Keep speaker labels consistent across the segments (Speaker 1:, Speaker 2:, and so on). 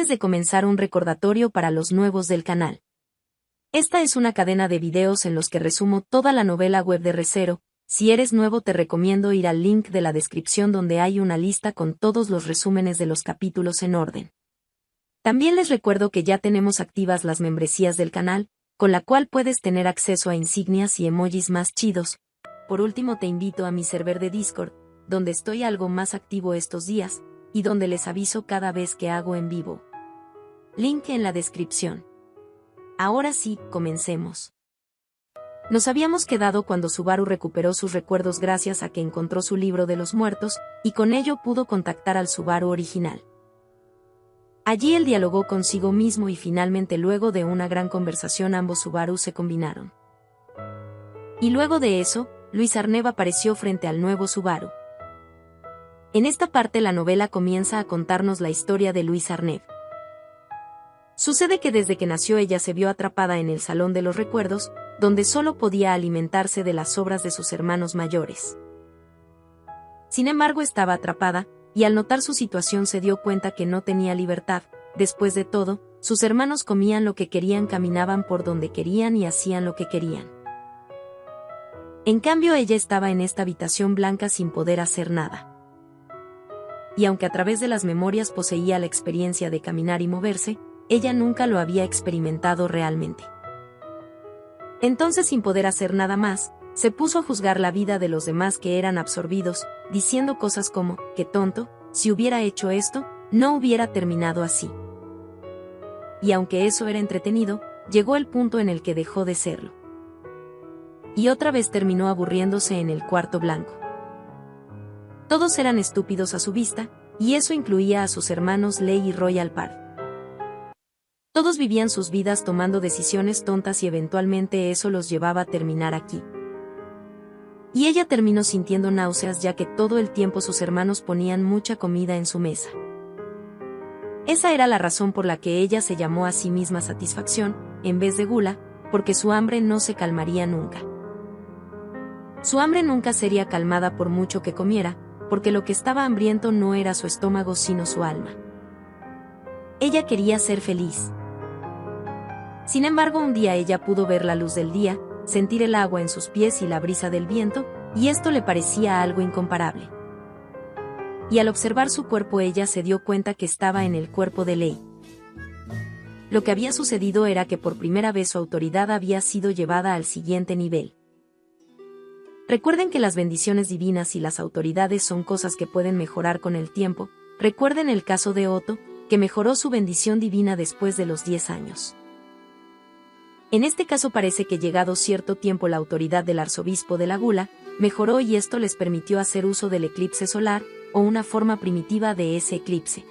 Speaker 1: Antes de comenzar, un recordatorio para los nuevos del canal. Esta es una cadena de videos en los que resumo toda la novela web de Re:Zero. Si eres nuevo, te recomiendo ir al link de la descripción donde hay una lista con todos los resúmenes de los capítulos en orden. También les recuerdo que ya tenemos activas las membresías del canal, con la cual puedes tener acceso a insignias y emojis más chidos. Por último, te invito a mi server de Discord, donde estoy algo más activo estos días, y donde les aviso cada vez que hago en vivo. Link en la descripción. Ahora sí, comencemos. Nos habíamos quedado cuando Subaru recuperó sus recuerdos gracias a que encontró su libro de los muertos, y con ello pudo contactar al Subaru original. Allí él dialogó consigo mismo y finalmente, luego de una gran conversación, ambos Subaru se combinaron. Y luego de eso, Luis Arnev apareció frente al nuevo Subaru. En esta parte la novela comienza a contarnos la historia de Luis Arnev. Sucede que desde que nació ella se vio atrapada en el Salón de los Recuerdos, donde solo podía alimentarse de las obras de sus hermanos mayores. Sin embargo, estaba atrapada, y al notar su situación se dio cuenta que no tenía libertad. Después de todo, sus hermanos comían lo que querían, caminaban por donde querían y hacían lo que querían. En cambio, ella estaba en esta habitación blanca sin poder hacer nada. Y aunque a través de las memorias poseía la experiencia de caminar y moverse, ella nunca lo había experimentado realmente. Entonces, sin poder hacer nada más, se puso a juzgar la vida de los demás que eran absorbidos, diciendo cosas como, qué tonto, si hubiera hecho esto, no hubiera terminado así. Y aunque eso era entretenido, llegó el punto en el que dejó de serlo. Y otra vez terminó aburriéndose en el cuarto blanco. Todos eran estúpidos a su vista, y eso incluía a sus hermanos Lei y Royal Park. Todos vivían sus vidas tomando decisiones tontas y eventualmente eso los llevaba a terminar aquí. Y ella terminó sintiendo náuseas ya que todo el tiempo sus hermanos ponían mucha comida en su mesa. Esa era la razón por la que ella se llamó a sí misma satisfacción, en vez de gula, porque su hambre no se calmaría nunca. Su hambre nunca sería calmada por mucho que comiera, porque lo que estaba hambriento no era su estómago sino su alma. Ella quería ser feliz. Sin embargo, un día ella pudo ver la luz del día, sentir el agua en sus pies y la brisa del viento, y esto le parecía algo incomparable. Y al observar su cuerpo, ella se dio cuenta que estaba en el cuerpo de Lei. Lo que había sucedido era que por primera vez su autoridad había sido llevada al siguiente nivel. Recuerden que las bendiciones divinas y las autoridades son cosas que pueden mejorar con el tiempo. Recuerden el caso de Otto, que mejoró su bendición divina después de los 10 años. En este caso parece que llegado cierto tiempo la autoridad del arzobispo de la Gula mejoró y esto les permitió hacer uso del eclipse solar, o una forma primitiva de ese eclipse.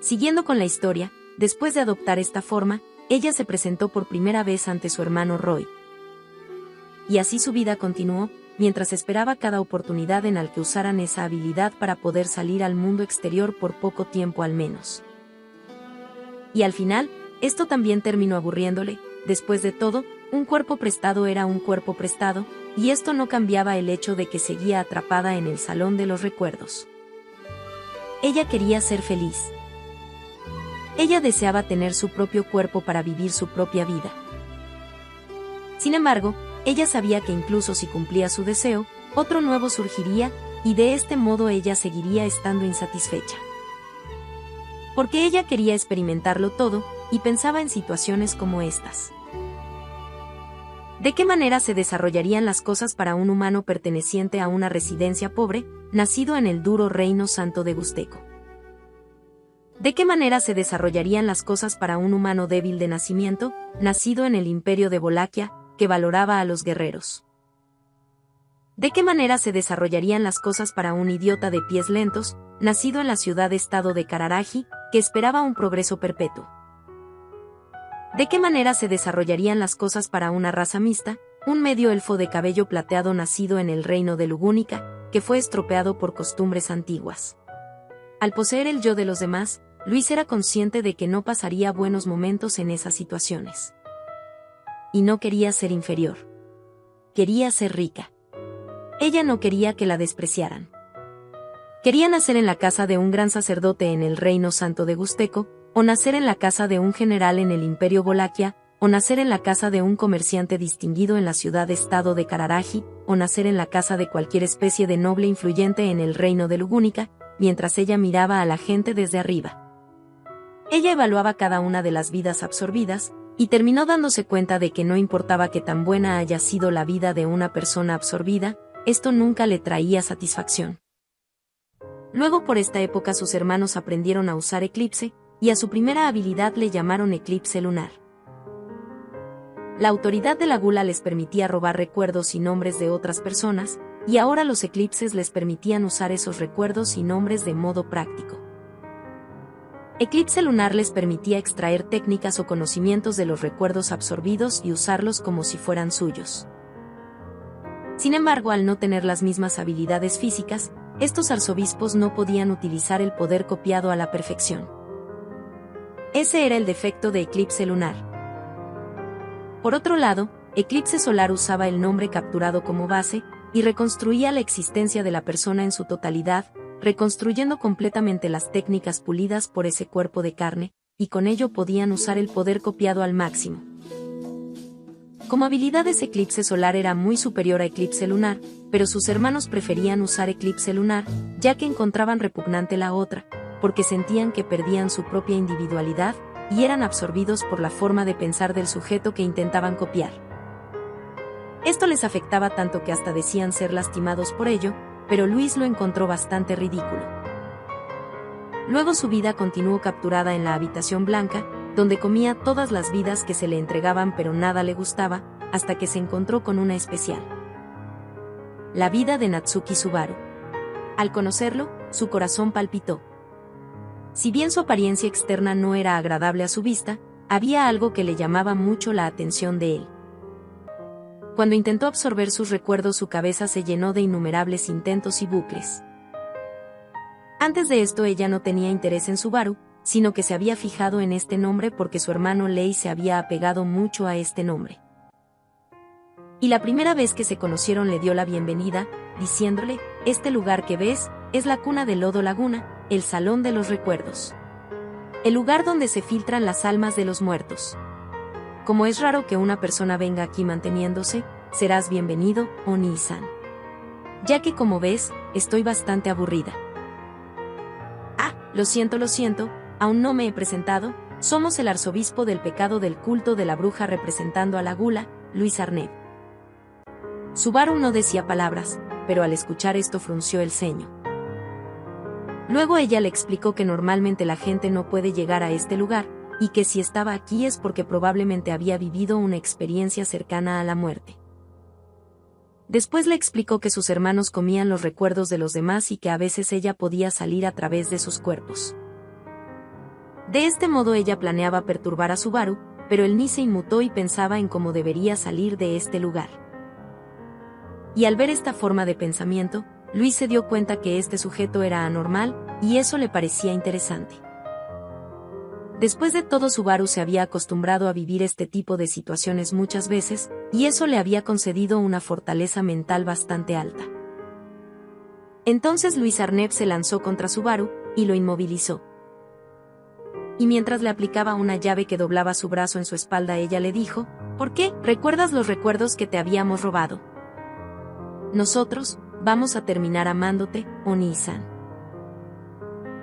Speaker 1: Siguiendo con la historia, después de adoptar esta forma, ella se presentó por primera vez ante su hermano Roy. Y así su vida continuó, mientras esperaba cada oportunidad en la que usaran esa habilidad para poder salir al mundo exterior por poco tiempo al menos. Y al final, esto también terminó aburriéndole. Después de todo, un cuerpo prestado era un cuerpo prestado, y esto no cambiaba el hecho de que seguía atrapada en el Salón de los Recuerdos. Ella quería ser feliz. Ella deseaba tener su propio cuerpo para vivir su propia vida. Sin embargo, ella sabía que incluso si cumplía su deseo, otro nuevo surgiría, y de este modo ella seguiría estando insatisfecha. Porque ella quería experimentarlo todo, y pensaba en situaciones como estas. ¿De qué manera se desarrollarían las cosas para un humano perteneciente a una residencia pobre, nacido en el duro reino santo de Gusteco? ¿De qué manera se desarrollarían las cosas para un humano débil de nacimiento, nacido en el imperio de Wallachia, que valoraba a los guerreros? ¿De qué manera se desarrollarían las cosas para un idiota de pies lentos, nacido en la ciudad-estado de Kararaji, que esperaba un progreso perpetuo? ¿De qué manera se desarrollarían las cosas para una raza mixta, un medio elfo de cabello plateado nacido en el reino de Lugúnica, que fue estropeado por costumbres antiguas? Al poseer el yo de los demás, Luis era consciente de que no pasaría buenos momentos en esas situaciones. Y no quería ser inferior. Quería ser rica. Ella no quería que la despreciaran. Quería nacer en la casa de un gran sacerdote en el reino santo de Gusteco, o nacer en la casa de un general en el Imperio Wallachia, o nacer en la casa de un comerciante distinguido en la ciudad-estado de Cararaji, o nacer en la casa de cualquier especie de noble influyente en el reino de Lugúnica, mientras ella miraba a la gente desde arriba. Ella evaluaba cada una de las vidas absorbidas, y terminó dándose cuenta de que no importaba que tan buena haya sido la vida de una persona absorbida, esto nunca le traía satisfacción. Luego por esta época sus hermanos aprendieron a usar Eclipse, y a su primera habilidad le llamaron Eclipse Lunar. La autoridad de la gula les permitía robar recuerdos y nombres de otras personas, y ahora los eclipses les permitían usar esos recuerdos y nombres de modo práctico. Eclipse Lunar les permitía extraer técnicas o conocimientos de los recuerdos absorbidos y usarlos como si fueran suyos. Sin embargo, al no tener las mismas habilidades físicas, estos arzobispos no podían utilizar el poder copiado a la perfección. Ese era el defecto de Eclipse Lunar. Por otro lado, Eclipse Solar usaba el nombre capturado como base, y reconstruía la existencia de la persona en su totalidad, reconstruyendo completamente las técnicas pulidas por ese cuerpo de carne, y con ello podían usar el poder copiado al máximo. Como habilidades, Eclipse Solar era muy superior a Eclipse Lunar, pero sus hermanos preferían usar Eclipse Lunar, ya que encontraban repugnante la otra, porque sentían que perdían su propia individualidad, y eran absorbidos por la forma de pensar del sujeto que intentaban copiar. Esto les afectaba tanto que hasta decían ser lastimados por ello, pero Luis lo encontró bastante ridículo. Luego su vida continuó capturada en la habitación blanca, donde comía todas las vidas que se le entregaban pero nada le gustaba, hasta que se encontró con una especial. La vida de Natsuki Subaru. Al conocerlo, su corazón palpitó. Si bien su apariencia externa no era agradable a su vista, había algo que le llamaba mucho la atención de él. Cuando intentó absorber sus recuerdos, su cabeza se llenó de innumerables intentos y bucles. Antes de esto ella no tenía interés en Subaru, sino que se había fijado en este nombre porque su hermano Lei se había apegado mucho a este nombre. Y la primera vez que se conocieron le dio la bienvenida, diciéndole: «Este lugar que ves, es la cuna de Lodo Laguna, el salón de los recuerdos. El lugar donde se filtran las almas de los muertos. Como es raro que una persona venga aquí manteniéndose, serás bienvenido, Oni-san. Ya que como ves, estoy bastante aburrida». «Ah, lo siento, aún no me he presentado, somos el arzobispo del pecado del culto de la bruja representando a la gula, Luis Arnett». Subaru no decía palabras, pero al escuchar esto frunció el ceño. Luego ella le explicó que normalmente la gente no puede llegar a este lugar, y que si estaba aquí es porque probablemente había vivido una experiencia cercana a la muerte. Después le explicó que sus hermanos comían los recuerdos de los demás y que a veces ella podía salir a través de sus cuerpos. De este modo ella planeaba perturbar a Subaru, pero él ni se inmutó y pensaba en cómo debería salir de este lugar. Y al ver esta forma de pensamiento, Luis se dio cuenta que este sujeto era anormal, y eso le parecía interesante. Después de todo, Subaru se había acostumbrado a vivir este tipo de situaciones muchas veces, y eso le había concedido una fortaleza mental bastante alta. Entonces Luis Arnett se lanzó contra Subaru, y lo inmovilizó. Y mientras le aplicaba una llave que doblaba su brazo en su espalda, ella le dijo: «¿Por qué? ¿Recuerdas los recuerdos que te habíamos robado? Nosotros vamos a terminar amándote, Oni-san».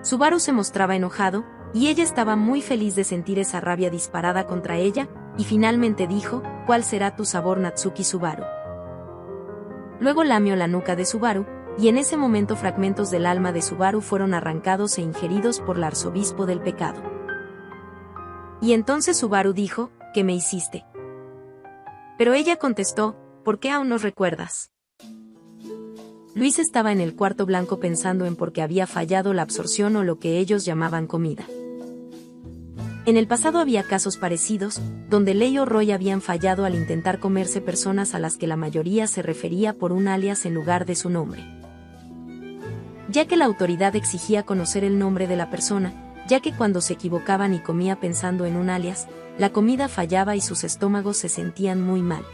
Speaker 1: Subaru se mostraba enojado, y ella estaba muy feliz de sentir esa rabia disparada contra ella, y finalmente dijo: «¿Cuál será tu sabor, Natsuki Subaru?». Luego lamió la nuca de Subaru, y en ese momento fragmentos del alma de Subaru fueron arrancados e ingeridos por el arzobispo del pecado. Y entonces Subaru dijo: «¿Qué me hiciste?». Pero ella contestó: «¿Por qué aún nos recuerdas?». Luis estaba en el cuarto blanco pensando en por qué había fallado la absorción o lo que ellos llamaban comida. En el pasado había casos parecidos, donde Lei o Roy habían fallado al intentar comerse personas a las que la mayoría se refería por un alias en lugar de su nombre. Ya que la autoridad exigía conocer el nombre de la persona, ya que cuando se equivocaban y comía pensando en un alias, la comida fallaba y sus estómagos se sentían muy mal.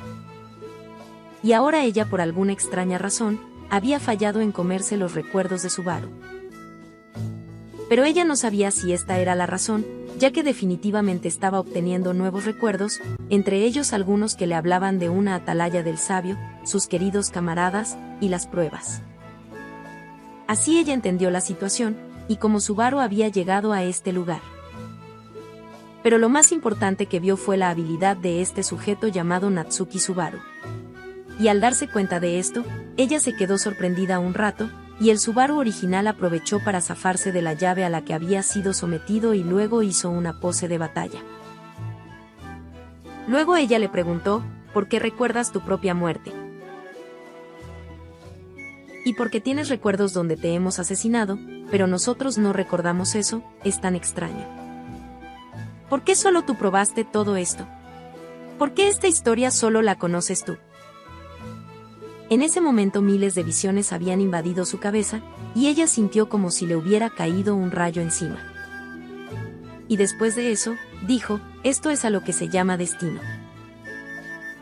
Speaker 1: Y ahora ella, por alguna extraña razón, había fallado en comerse los recuerdos de Subaru. Pero ella no sabía si esta era la razón, ya que definitivamente estaba obteniendo nuevos recuerdos, entre ellos algunos que le hablaban de una atalaya del sabio, sus queridos camaradas, y las pruebas. Así ella entendió la situación, y cómo Subaru había llegado a este lugar. Pero lo más importante que vio fue la habilidad de este sujeto llamado Natsuki Subaru. Y al darse cuenta de esto, ella se quedó sorprendida un rato, y el Subaru original aprovechó para zafarse de la llave a la que había sido sometido y luego hizo una pose de batalla. Luego ella le preguntó, ¿por qué recuerdas tu propia muerte? Y porque tienes recuerdos donde te hemos asesinado, pero nosotros no recordamos eso, es tan extraño. ¿Por qué solo tú probaste todo esto? ¿Por qué esta historia solo la conoces tú? En ese momento miles de visiones habían invadido su cabeza, y ella sintió como si le hubiera caído un rayo encima. Y después de eso, dijo, esto es a lo que se llama destino.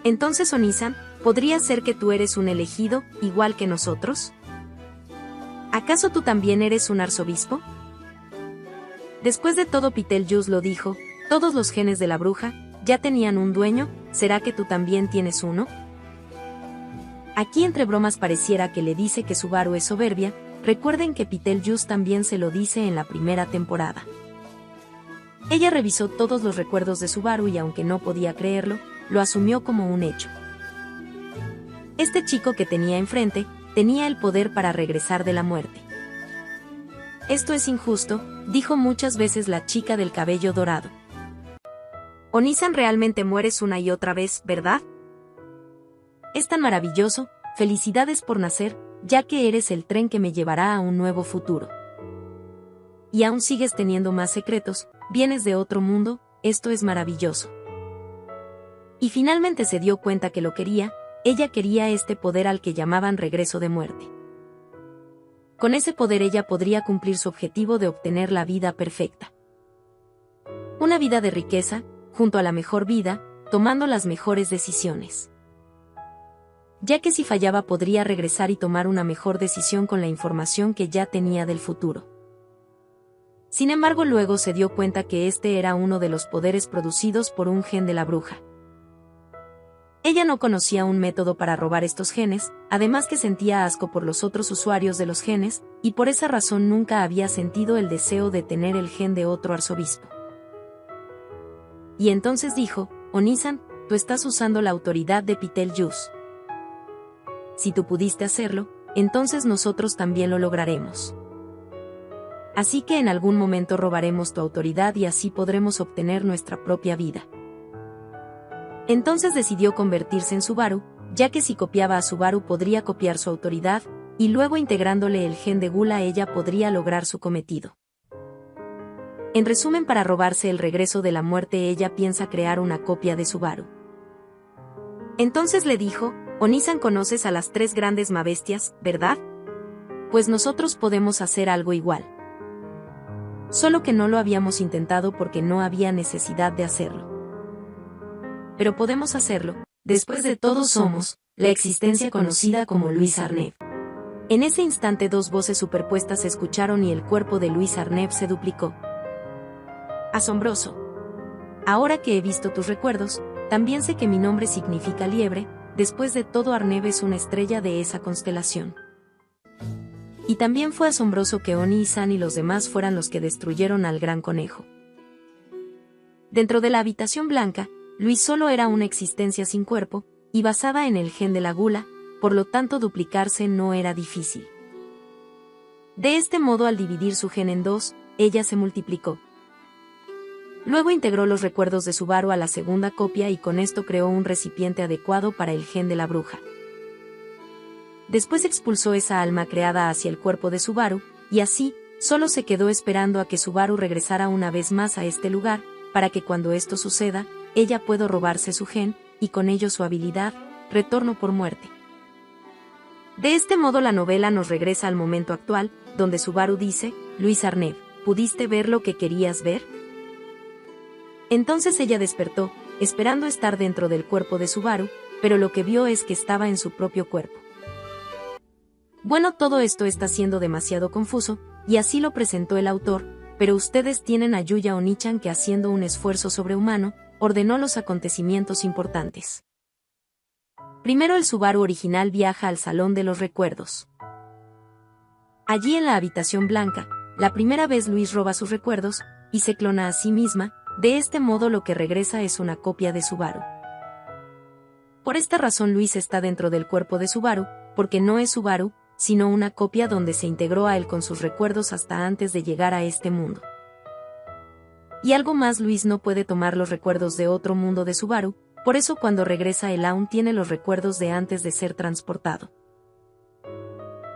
Speaker 1: Entonces Onisan, ¿podría ser que tú eres un elegido, igual que nosotros? ¿Acaso tú también eres un arzobispo? Después de todo Betelgeuse lo dijo, todos los genes de la bruja, ya tenían un dueño, ¿será que tú también tienes uno? Aquí entre bromas pareciera que le dice que Subaru es soberbia, recuerden que Betelgeuse también se lo dice en la primera temporada. Ella revisó todos los recuerdos de Subaru y aunque no podía creerlo, lo asumió como un hecho. Este chico que tenía enfrente, tenía el poder para regresar de la muerte. Esto es injusto, dijo muchas veces la chica del cabello dorado. Onisan realmente mueres una y otra vez, ¿verdad? Es tan maravilloso, felicidades por nacer, ya que eres el tren que me llevará a un nuevo futuro. Y aún sigues teniendo más secretos, vienes de otro mundo, esto es maravilloso. Y finalmente se dio cuenta que lo quería, ella quería este poder al que llamaban regreso de muerte. Con ese poder ella podría cumplir su objetivo de obtener la vida perfecta. Una vida de riqueza, junto a la mejor vida, tomando las mejores decisiones. Ya que si fallaba podría regresar y tomar una mejor decisión con la información que ya tenía del futuro. Sin embargo, luego se dio cuenta que este era uno de los poderes producidos por un gen de la bruja. Ella no conocía un método para robar estos genes, además que sentía asco por los otros usuarios de los genes, y por esa razón nunca había sentido el deseo de tener el gen de otro arzobispo. Y entonces dijo, Onisan, tú estás usando la autoridad de Betelgeuse. Si tú pudiste hacerlo, entonces nosotros también lo lograremos. Así que en algún momento robaremos tu autoridad y así podremos obtener nuestra propia vida. Entonces decidió convertirse en Subaru, ya que si copiaba a Subaru podría copiar su autoridad, y luego integrándole el gen de Gula ella podría lograr su cometido. En resumen, para robarse el regreso de la muerte ella piensa crear una copia de Subaru. Entonces le dijo, Onisan, conoces a las 3 grandes mabestias, ¿verdad? Pues nosotros podemos hacer algo igual. Solo que no lo habíamos intentado porque no había necesidad de hacerlo. Pero podemos hacerlo, después de todo somos, la existencia conocida como Luis Arnev. En ese instante 2 voces superpuestas se escucharon y el cuerpo de Luis Arnev se duplicó. Asombroso. Ahora que he visto tus recuerdos, también sé que mi nombre significa liebre, después de todo Arnev es una estrella de esa constelación. Y también fue asombroso que Oni y San y los demás fueran los que destruyeron al gran conejo. Dentro de la habitación blanca, Luis solo era una existencia sin cuerpo, y basada en el gen de la gula, por lo tanto duplicarse no era difícil. De este modo, al dividir su gen en 2, ella se multiplicó. Luego integró los recuerdos de Subaru a la segunda copia y con esto creó un recipiente adecuado para el gen de la bruja. Después expulsó esa alma creada hacia el cuerpo de Subaru, y así, solo se quedó esperando a que Subaru regresara una vez más a este lugar, para que cuando esto suceda, ella pueda robarse su gen, y con ello su habilidad, retorno por muerte. De este modo la novela nos regresa al momento actual, donde Subaru dice, Luis Arnev, ¿pudiste ver lo que querías ver? Entonces ella despertó, esperando estar dentro del cuerpo de Subaru, pero lo que vio es que estaba en su propio cuerpo. Bueno, todo esto está siendo demasiado confuso, y así lo presentó el autor, pero ustedes tienen a Yuya Onichan que haciendo un esfuerzo sobrehumano, ordenó los acontecimientos importantes. Primero el Subaru original viaja al Salón de los Recuerdos. Allí en la habitación blanca, la primera vez Luis roba sus recuerdos, y se clona a sí misma, de este modo lo que regresa es una copia de Subaru. Por esta razón Luis está dentro del cuerpo de Subaru, porque no es Subaru, sino una copia donde se integró a él con sus recuerdos hasta antes de llegar a este mundo. Y algo más, Luis no puede tomar los recuerdos de otro mundo de Subaru, por eso cuando regresa él aún tiene los recuerdos de antes de ser transportado.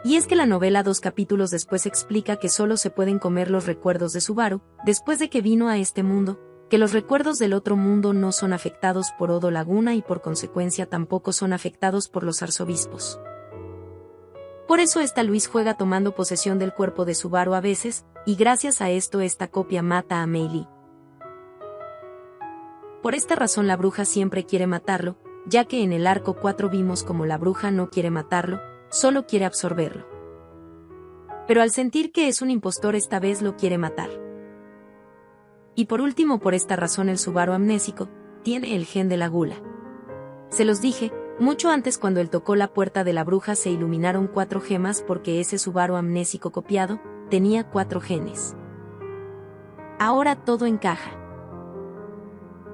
Speaker 1: Y es que la novela 2 capítulos después explica que solo se pueden comer los recuerdos de Subaru, después de que vino a este mundo, que los recuerdos del otro mundo no son afectados por Odo Laguna y por consecuencia tampoco son afectados por los arzobispos. Por eso Luis juega tomando posesión del cuerpo de Subaru a veces, y gracias a esto esta copia mata a Mei Lee. Por esta razón la bruja siempre quiere matarlo, ya que en el arco 4 vimos como la bruja no quiere matarlo, solo quiere absorberlo. Pero al sentir que es un impostor esta vez lo quiere matar. Y por último por esta razón el Subaru amnésico tiene el gen de la gula. Se los dije, mucho antes cuando él tocó la puerta de la bruja se iluminaron 4 gemas porque ese Subaru amnésico copiado tenía 4 genes. Ahora todo encaja.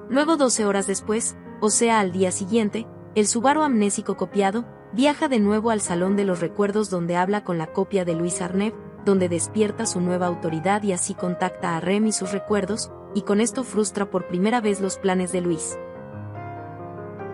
Speaker 1: Luego 12 horas después, o sea al día siguiente, el Subaru amnésico copiado viaja de nuevo al Salón de los Recuerdos donde habla con la copia de Luis Arnev, donde despierta su nueva autoridad y así contacta a Rem y sus recuerdos, y con esto frustra por primera vez los planes de Luis.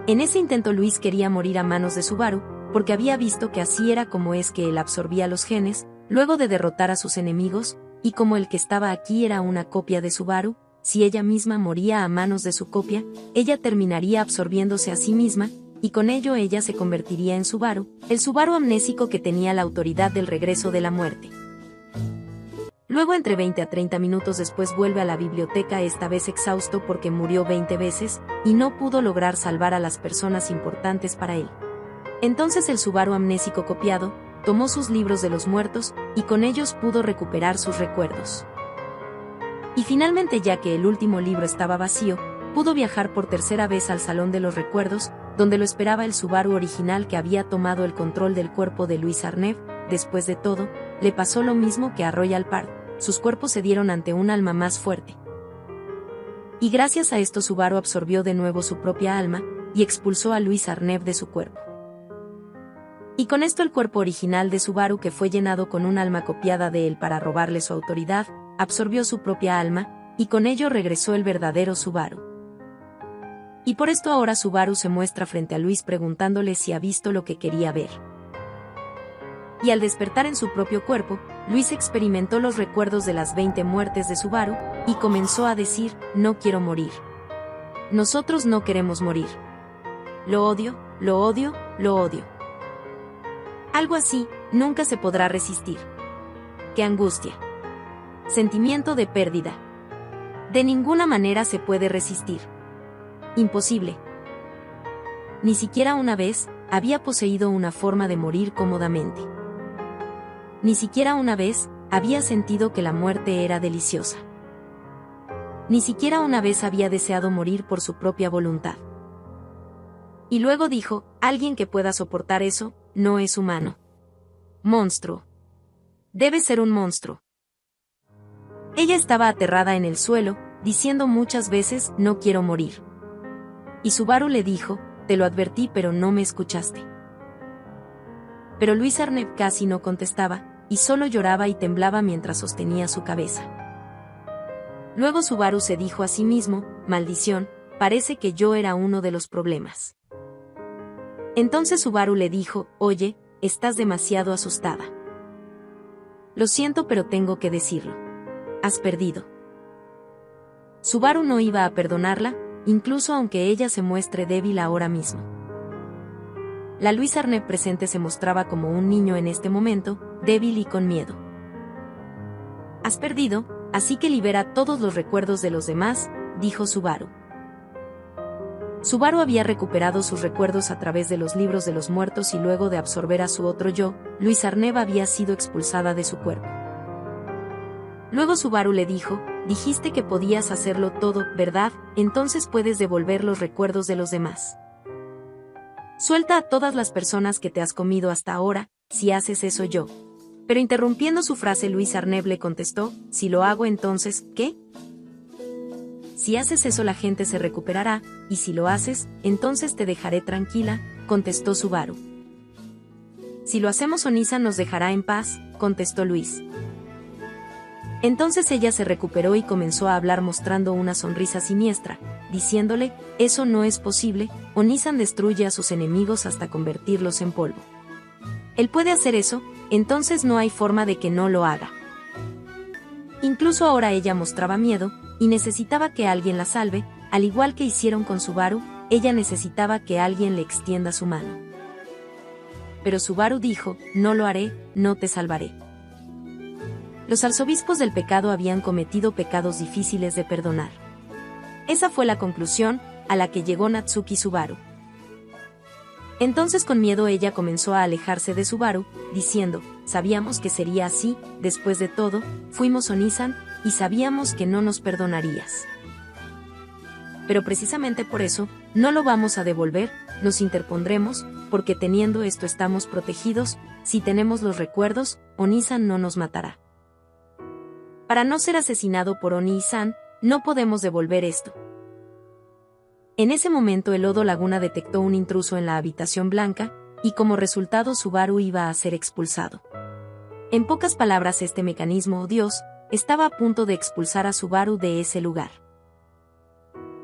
Speaker 1: En ese intento Luis quería morir a manos de Subaru, porque había visto que así era como es que él absorbía los genes, luego de derrotar a sus enemigos, y como el que estaba aquí era una copia de Subaru, si ella misma moría a manos de su copia, ella terminaría absorbiéndose a sí misma, y con ello ella se convertiría en Subaru, el Subaru amnésico que tenía la autoridad del regreso de la muerte. Luego entre 20 a 30 minutos después vuelve a la biblioteca esta vez exhausto porque murió 20 veces, y no pudo lograr salvar a las personas importantes para él. Entonces el Subaru amnésico copiado, tomó sus libros de los muertos, y con ellos pudo recuperar sus recuerdos. Y finalmente ya que el último libro estaba vacío, pudo viajar por tercera vez al Salón de los Recuerdos, donde lo esperaba el Subaru original que había tomado el control del cuerpo de Luis Arnev. Después de todo, le pasó lo mismo que a Royal Park, sus cuerpos se dieron ante un alma más fuerte. Y gracias a esto Subaru absorbió de nuevo su propia alma, y expulsó a Luis Arnev de su cuerpo. Y con esto el cuerpo original de Subaru que fue llenado con un alma copiada de él para robarle su autoridad, absorbió su propia alma, y con ello regresó el verdadero Subaru. Y por esto ahora Subaru se muestra frente a Luis preguntándole si ha visto lo que quería ver. Y al despertar en su propio cuerpo, Luis experimentó los recuerdos de las 20 muertes de Subaru, y comenzó a decir, no quiero morir. Nosotros no queremos morir. Lo odio, lo odio, lo odio. Algo así, nunca se podrá resistir. ¡Qué angustia! Sentimiento de pérdida. De ninguna manera se puede resistir. Imposible. Ni siquiera una vez había poseído una forma de morir cómodamente. Ni siquiera una vez había sentido que la muerte era deliciosa. Ni siquiera una vez había deseado morir por su propia voluntad. Y luego dijo, alguien que pueda soportar eso, no es humano. Monstruo. Debe ser un monstruo. Ella estaba aterrada en el suelo, diciendo muchas veces, no quiero morir. Y Subaru le dijo, te lo advertí pero no me escuchaste. Pero Luis Arnev casi no contestaba, y solo lloraba y temblaba mientras sostenía su cabeza. Luego Subaru se dijo a sí mismo, maldición, parece que yo era uno de los problemas. Entonces Subaru le dijo, oye, estás demasiado asustada. Lo siento pero tengo que decirlo. Has perdido. Subaru no iba a perdonarla, incluso aunque ella se muestre débil ahora mismo. La Luis Arnev presente se mostraba como un niño en este momento, débil y con miedo. Has perdido, así que libera todos los recuerdos de los demás, dijo Subaru. Subaru había recuperado sus recuerdos a través de los libros de los muertos y luego de absorber a su otro yo, Luis Arnev había sido expulsada de su cuerpo. Luego Subaru le dijo, dijiste que podías hacerlo todo, ¿verdad? Entonces puedes devolver los recuerdos de los demás. Suelta a todas las personas que te has comido hasta ahora, si haces eso yo. Pero interrumpiendo su frase, Luis Arneb le contestó, si lo hago entonces, ¿qué? Si haces eso la gente se recuperará, y si lo haces, entonces te dejaré tranquila, contestó Subaru. Si lo hacemos Onisan nos dejará en paz, contestó Luis. Entonces ella se recuperó y comenzó a hablar mostrando una sonrisa siniestra, diciéndole, eso no es posible, Onisan destruye a sus enemigos hasta convertirlos en polvo. Él puede hacer eso, entonces no hay forma de que no lo haga. Incluso ahora ella mostraba miedo, y necesitaba que alguien la salve, al igual que hicieron con Subaru, ella necesitaba que alguien le extienda su mano. Pero Subaru dijo, no lo haré, no te salvaré. Los arzobispos del pecado habían cometido pecados difíciles de perdonar. Esa fue la conclusión a la que llegó Natsuki Subaru. Entonces con miedo ella comenzó a alejarse de Subaru, diciendo, sabíamos que sería así, después de todo, fuimos Onisan, y sabíamos que no nos perdonarías. Pero precisamente por eso, no lo vamos a devolver, nos interpondremos, porque teniendo esto estamos protegidos, si tenemos los recuerdos, Onisan no nos matará. Para no ser asesinado por Oni-san, no podemos devolver esto. En ese momento el Odo Laguna detectó un intruso en la habitación blanca, y como resultado Subaru iba a ser expulsado. En pocas palabras, este mecanismo o Dios estaba a punto de expulsar a Subaru de ese lugar.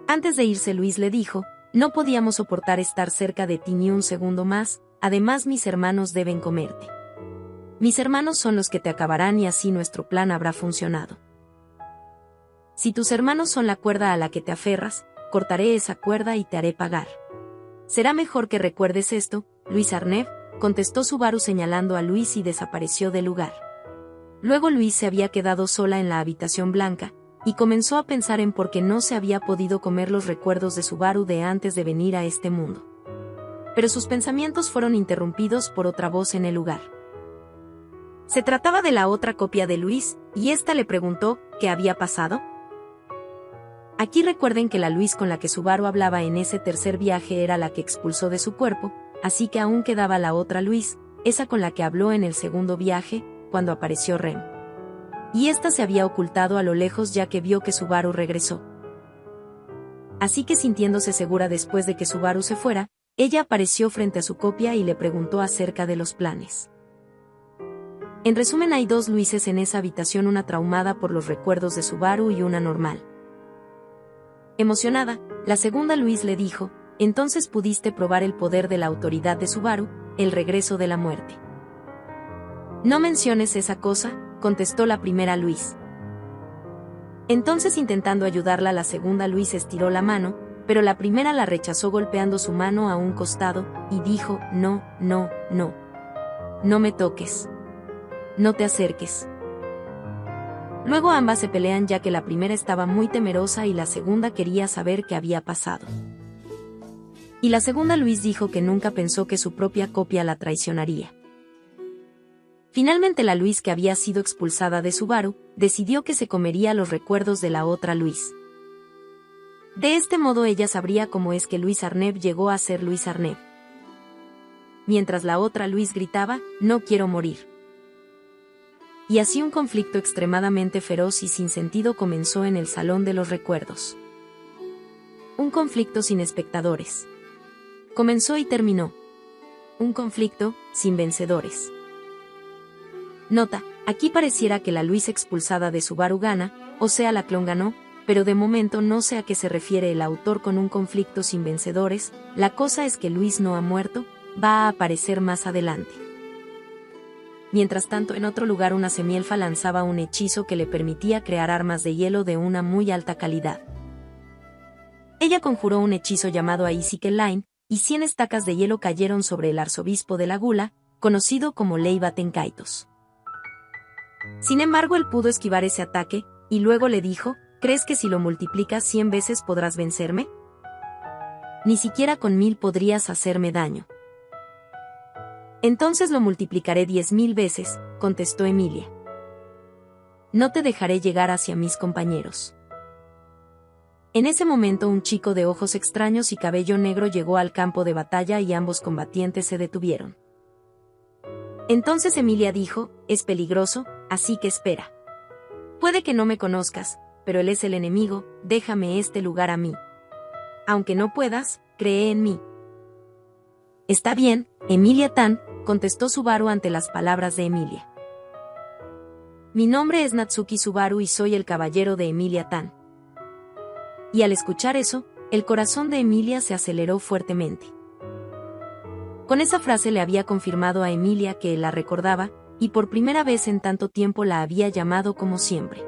Speaker 1: Antes de irse Luis le dijo, no podíamos soportar estar cerca de ti ni un segundo más, además mis hermanos deben comerte. Mis hermanos son los que te acabarán y así nuestro plan habrá funcionado. Si tus hermanos son la cuerda a la que te aferras, cortaré esa cuerda y te haré pagar. Será mejor que recuerdes esto, Luis Arneb, contestó Subaru señalando a Luis y desapareció del lugar. Luego Luis se había quedado sola en la habitación blanca, y comenzó a pensar en por qué no se había podido comer los recuerdos de Subaru de antes de venir a este mundo. Pero sus pensamientos fueron interrumpidos por otra voz en el lugar. Se trataba de la otra copia de Luis, y ésta le preguntó, ¿qué había pasado? Aquí recuerden que la Luis con la que Subaru hablaba en ese tercer viaje era la que expulsó de su cuerpo, así que aún quedaba la otra Luis, esa con la que habló en el segundo viaje, cuando apareció Rem. Y ésta se había ocultado a lo lejos ya que vio que Subaru regresó. Así que sintiéndose segura después de que Subaru se fuera, ella apareció frente a su copia y le preguntó acerca de los planes. En resumen, hay dos Luises en esa habitación, una traumada por los recuerdos de Subaru y una normal. Emocionada, la segunda Luis le dijo, entonces pudiste probar el poder de la autoridad de Subaru, el regreso de la muerte. No menciones esa cosa, contestó la primera Luis. Entonces intentando ayudarla la segunda Luis estiró la mano, pero la primera la rechazó golpeando su mano a un costado, y dijo, no, no, no. No me toques. No te acerques. Luego ambas se pelean ya que la primera estaba muy temerosa y la segunda quería saber qué había pasado. Y la segunda Luis dijo que nunca pensó que su propia copia la traicionaría. Finalmente la Luis que había sido expulsada de Subaru, decidió que se comería los recuerdos de la otra Luis. De este modo ella sabría cómo es que Luis Arneb llegó a ser Luis Arneb. Mientras la otra Luis gritaba, no quiero morir. Y así un conflicto extremadamente feroz y sin sentido comenzó en el Salón de los Recuerdos. Un conflicto sin espectadores. Comenzó y terminó. Un conflicto sin vencedores. Nota, aquí pareciera que la Luis expulsada de Subaru gana, o sea la clon ganó, pero de momento no sé a qué se refiere el autor con un conflicto sin vencedores, la cosa es que Luis no ha muerto, va a aparecer más adelante. Mientras tanto en otro lugar una semielfa lanzaba un hechizo que le permitía crear armas de hielo de una muy alta calidad. Ella conjuró un hechizo llamado Aisikel Line, y 100 estacas de hielo cayeron sobre el arzobispo de la Gula, conocido como Leiva Tenkaitos. Sin embargo él pudo esquivar ese ataque, y luego le dijo, ¿crees que si lo multiplicas 100 veces podrás vencerme? Ni siquiera con 1000 podrías hacerme daño. Entonces lo multiplicaré 10.000 veces, contestó Emilia. no te dejaré llegar hacia mis compañeros. En ese momento un chico de ojos extraños y cabello negro llegó al campo de batalla y ambos combatientes se detuvieron. Entonces Emilia dijo, es peligroso, así que espera. Puede que no me conozcas, pero él es el enemigo, déjame este lugar a mí. Aunque no puedas, cree en mí. Está bien, Emilia-tan, contestó Subaru ante las palabras de Emilia. Mi nombre es Natsuki Subaru y soy el caballero de Emilia-tan. Y al escuchar eso, el corazón de Emilia se aceleró fuertemente. Con esa frase le había confirmado a Emilia que él la recordaba, y por primera vez en tanto tiempo la había llamado como siempre.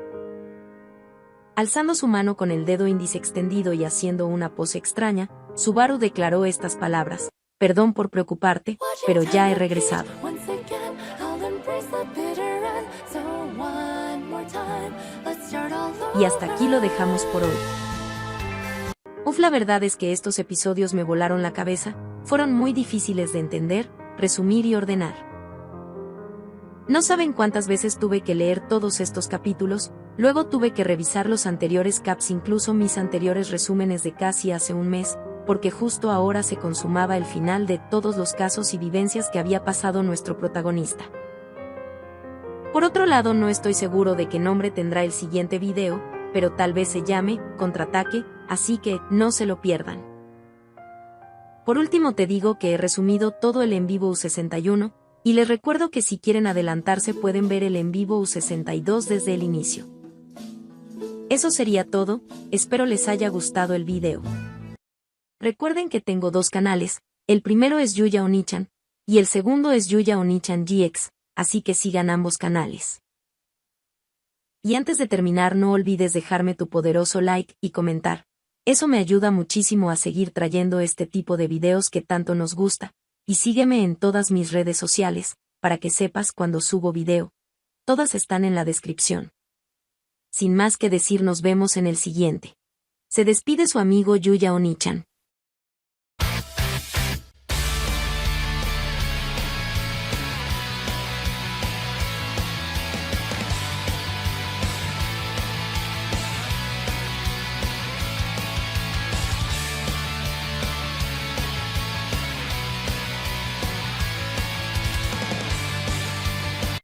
Speaker 1: Alzando su mano con el dedo índice extendido y haciendo una pose extraña, Subaru declaró estas palabras: perdón por preocuparte, pero ya he regresado. Y hasta aquí lo dejamos por hoy. La verdad es que estos episodios me volaron la cabeza, fueron muy difíciles de entender, resumir y ordenar. No saben cuántas veces tuve que leer todos estos capítulos, luego tuve que revisar los anteriores caps, incluso mis anteriores resúmenes de casi hace un mes, porque justo ahora se consumaba el final de todos los casos y vivencias que había pasado nuestro protagonista. Por otro lado, no estoy seguro de qué nombre tendrá el siguiente video, pero tal vez se llame Contraataque, así que no se lo pierdan. Por último te digo que he resumido todo el en vivo U61, y les recuerdo que si quieren adelantarse pueden ver el en vivo U62 desde el inicio. Eso sería todo, espero les haya gustado el video. Recuerden que tengo dos canales, el primero es Yuya Onichan, y el segundo es Yuya Onichan GX, así que sigan ambos canales. Y antes de terminar no olvides dejarme tu poderoso like y comentar. Eso me ayuda muchísimo a seguir trayendo este tipo de videos que tanto nos gusta, y sígueme en todas mis redes sociales, para que sepas cuando subo video. Todas están en la descripción. Sin más que decir, nos vemos en el siguiente. Se despide su amigo Yuya Onichan.